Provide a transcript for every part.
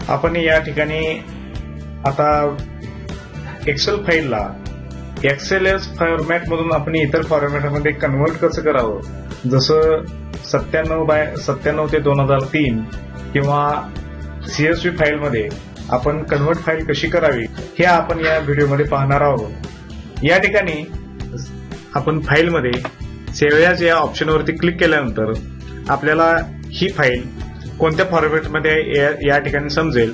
आपण या ठिकाणी आता एक्सेल फाईलला एक्सएलएस फॉर्मॅट मधून आपण इतर फॉर्मॅटमध्ये कन्वर्ट कसं करावं, जसं 97 ते 2003 किंवा CSV फाईलमध्ये आपण कन्वर्ट फाईल कशी करावी हे आपण या व्हिडिओमध्ये पाहणार आहोत। या ठिकाणी आपण फाईलमध्ये सेव्ह ॲज या ऑप्शनवरती क्लिक केल्यानंतर आपल्याला ही फाईल कोणत्या फॉर्मॅटमध्ये या ठिकाणी समजेल।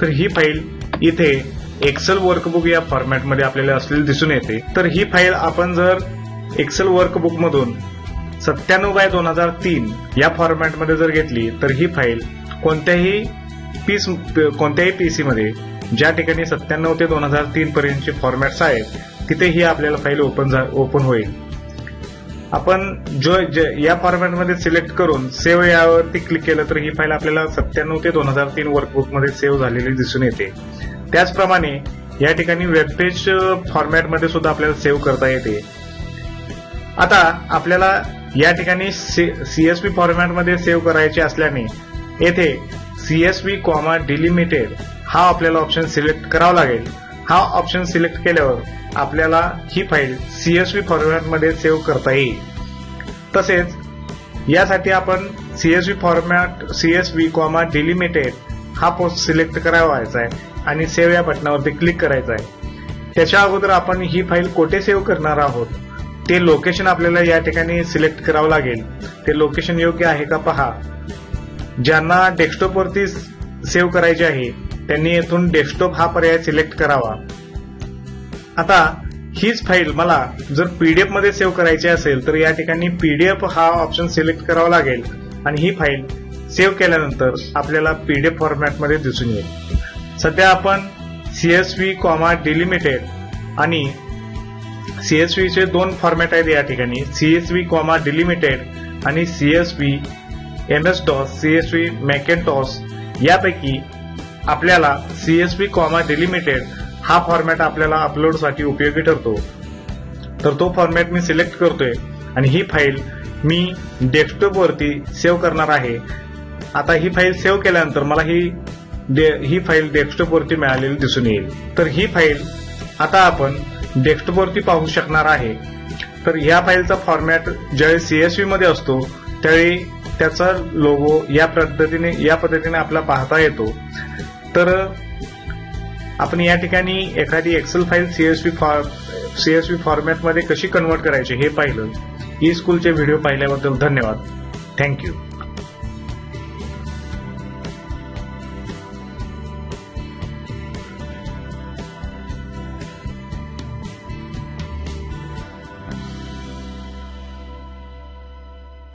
तर ही फाईल इथे एक्सेल वर्कबुक या फॉर्मॅटमध्ये आपल्याला असलेली दिसून येते। तर ही फाईल आपण जर एक्सेल वर्कबुक मधून 97/2003 या फॉर्मॅटमध्ये जर घेतली तर ही फाईल कोणत्याही पीसी मध्ये ज्या ठिकाणी 97 ते 2003 पर्यंतचे फॉर्मॅट्स आहेत तिथे ही आपल्याला फाईल ओपन होईल। आपण या फॉर्मॅटमध्ये सिलेक्ट करून सेव्ह यावरती क्लिक केलं तर ही फाईल आपल्याला 97 ते 2003 वर्कबुक मध्ये सेव्ह झालेली दिसून येते। त्याचप्रमाणे या ठिकाणी वेबपेज फॉर्मॅटमध्ये सुद्धा आपल्याला सेव्ह करता येते। आता आपल्याला या ठिकाणी CSV फॉर्मॅटमध्ये सेव्ह करायचे असल्याने येथे CSV, डिलिमिटेड हा आपल्याला ऑप्शन सिलेक्ट करावा लागेल। हा ऑप्शन सिलेक्ट केल्यावर आपल्याला ही फाईल CSV फॉर्मॅटमध्ये सेव्ह करता येईल। तसेच यासाठी आपण CSV, डिलिमिटेड हा पोस्ट सिलेक्ट करायचा आहे आणि सेव्ह या बटनावरती क्लिक करायचं आहे। त्याच्या अगोदर आपण ही फाईल कोठे सेव्ह करणार आहोत ते लोकेशन आपल्याला या ठिकाणी सिलेक्ट करावं लागेल। ते लोकेशन योग्य आहे का पहा। ज्यांना डेस्कटॉपवरती सेव्ह करायचे आहे त्यांनी येथून डेस्कटॉप हा पर्याय सिलेक्ट करावा। आता हीच फाईल मला जर PDF मध्ये सेव्ह करायची असेल तर या ठिकाणी PDF हा ऑप्शन सिलेक्ट करावा लागेल आणि ही फाईल सेव्ह केल्यानंतर आपल्याला PDF फॉर्मॅटमध्ये दिसून येईल। सध्या आपण CSV, डिलिमिटेड आणि CSV चे दोन फॉर्मॅट आहेत या ठिकाणी, CSV, डिलिमिटेड आणि CSV MS-DOS, CSV Macintosh यापैकी आपल्याला CSV, डिलिमिटेड हा फॉर्मॅट आपल्याला अपलोडसाठी उपयोगी ठरतो। तर तो फॉर्मॅट मी सिलेक्ट करतोय आणि ही फाईल मी डेस्कटॉप वरती सेव्ह करणार आहे। आता ही फाईल सेव्ह केल्यानंतर मला ही फाईल डेस्कटॉप वरती मिळालेली दिसून येईल। तर ही फाईल आता आपण डेस्कटॉप वरती पाहू शकणार आहे। तर या फाईलचा फॉर्मॅट ज्यावेळी CSV मध्ये असतो त्यावेळी त्याचा लोगो या पद्धतीने आपल्याला पाहता येतो। तर आपण या ठिकाणी एखादी एक्सेल फाईल CSV फॉर्मॅटमध्ये कशी कन्वर्ट करायची हे पाहिलं। ई स्कूलचे व्हिडिओ पाहिल्याबद्दल धन्यवाद। थँक्यू।